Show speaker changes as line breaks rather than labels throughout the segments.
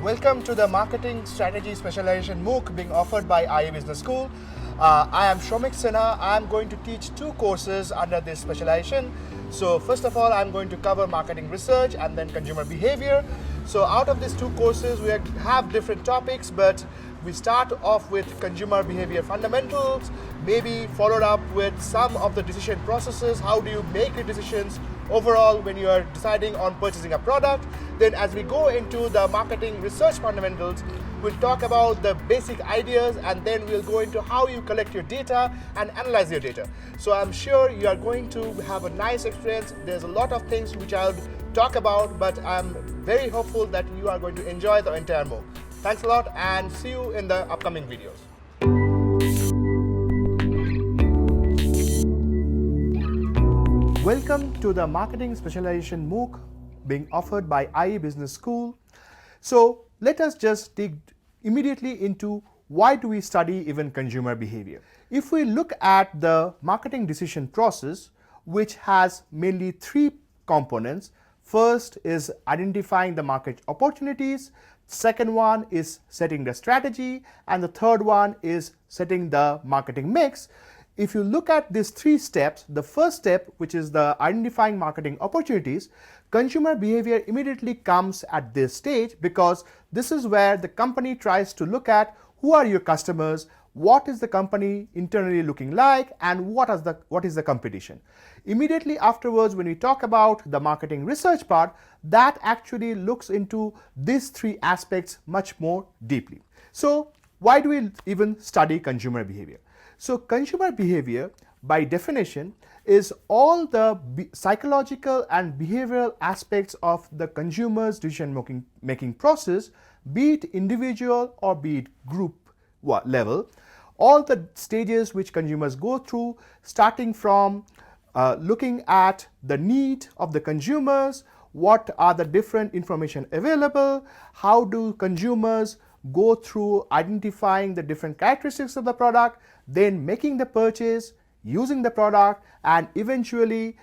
Welcome to the Marketing Strategy Specialization MOOC being offered by IE Business School. I am Shomik Sinha. I am going to teach two courses under this specialization. So first of all, I'm going to cover marketing research and then consumer behavior. So out of these two courses, we have different topics, but we start off with consumer behavior fundamentals, maybe followed up with some of the decision processes. How do you make your decisions overall when you are deciding on purchasing a product? Then as we go into the marketing research fundamentals, we'll talk about the basic ideas, and then we'll go into how you collect your data and analyze your data. So I'm sure you are going to have a nice experience. There's a lot of things which I'll talk about, but I'm very hopeful that you are going to enjoy the entire MOOC. Thanks a lot and see you in the upcoming videos. Welcome to the Marketing Specialization MOOC being offered by IE Business School. So let us just dig immediately into why do we study even consumer behavior. If we look at the marketing decision process, which has mainly three components. First is identifying the market opportunities, second one is setting the strategy, and the third one is setting the marketing mix. If you look at these three steps, the first step, which is the identifying marketing opportunities, consumer behavior immediately comes at this stage, because this is where the company tries to look at who are your customers, what is the company internally looking like, and what is the competition. Immediately afterwards, when we talk about the marketing research part, that actually looks into these three aspects much more deeply. So why do we even study consumer behavior? So consumer behavior, by definition, is all the psychological and behavioral aspects of the consumer's decision-making process, be it individual or be it group level. All the stages which consumers go through, starting from looking at the need of the consumers, what are the different information available, how do consumers go through identifying the different characteristics of the product, then making the purchase, using the product, and eventually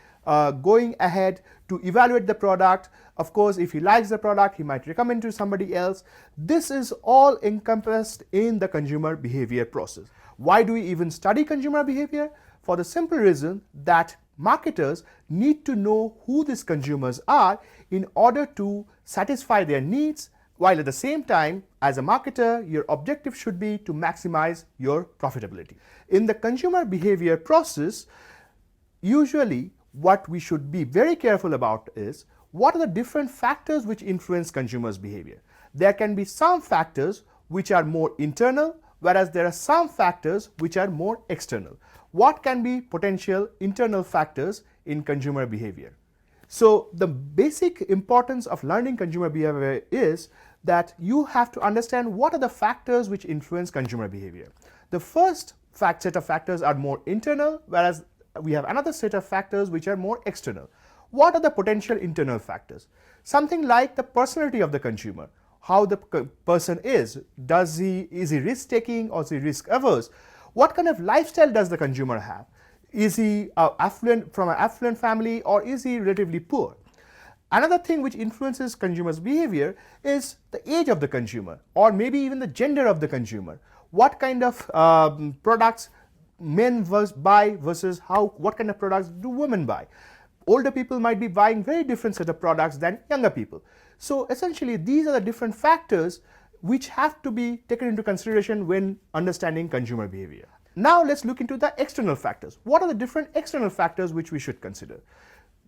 going ahead to evaluate the product. Of course, if he likes the product, he might recommend to somebody else. This is all encompassed in the consumer behavior process. Why do we even study consumer behavior? For the simple reason that marketers need to know who these consumers are in order to satisfy their needs, while at the same time, as a marketer, your objective should be to maximize your profitability. In the consumer behavior process, usually what we should be very careful about is what are the different factors which influence consumers' behavior. There can be some factors which are more internal, whereas there are some factors which are more external. What can be potential internal factors in consumer behavior? So the basic importance of learning consumer behavior is that you have to understand what are the factors which influence consumer behavior. The first set of factors are more internal, whereas we have another set of factors which are more external. What are the potential internal factors? Something like the personality of the consumer, how the person is. Is he risk-taking or is he risk-averse? What kind of lifestyle does the consumer have? Is he from an affluent family, or is he relatively poor? Another thing which influences consumers' behavior is the age of the consumer, or maybe even the gender of the consumer. What kind of products men buy versus what kind of products do women buy? Older people might be buying very different set of products than younger people. So essentially, these are the different factors which have to be taken into consideration when understanding consumer behavior. Now let's look into the external factors. What are the different external factors which we should consider?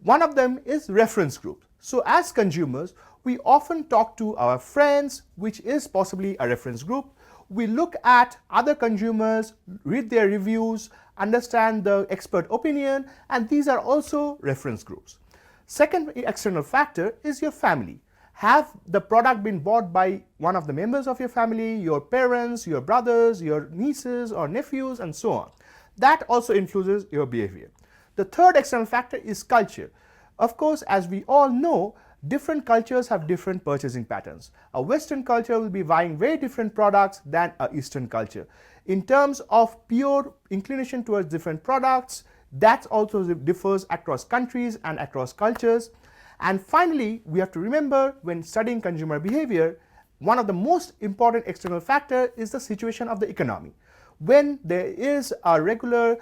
One of them is reference group. So as consumers, we often talk to our friends, which is possibly a reference group. We look at other consumers, read their reviews, understand the expert opinion, and these are also reference groups. Second external factor is your family. Have the product been bought by one of the members of your family, your parents, your brothers, your nieces or nephews, and so on. That also influences your behavior. The third external factor is culture. Of course, as we all know, different cultures have different purchasing patterns. A Western culture will be buying very different products than an Eastern culture. In terms of pure inclination towards different products, that also differs across countries and across cultures. And finally, we have to remember when studying consumer behavior, one of the most important external factor is the situation of the economy. When there is a regular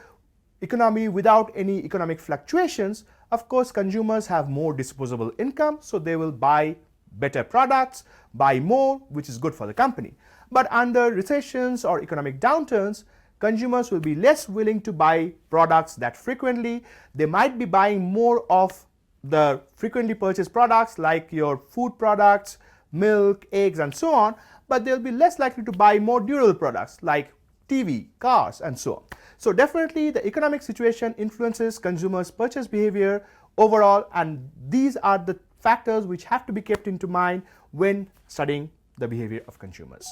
economy without any economic fluctuations, of course consumers have more disposable income, so they will buy better products, buy more, which is good for the company. But under recessions or economic downturns, consumers will be less willing to buy products that frequently. They might be buying more of the frequently purchased products like your food products, milk, eggs, and so on, but they'll be less likely to buy more durable products like TV, cars, and so on. So definitely the economic situation influences consumers' purchase behavior overall, and these are the factors which have to be kept into mind when studying the behavior of consumers.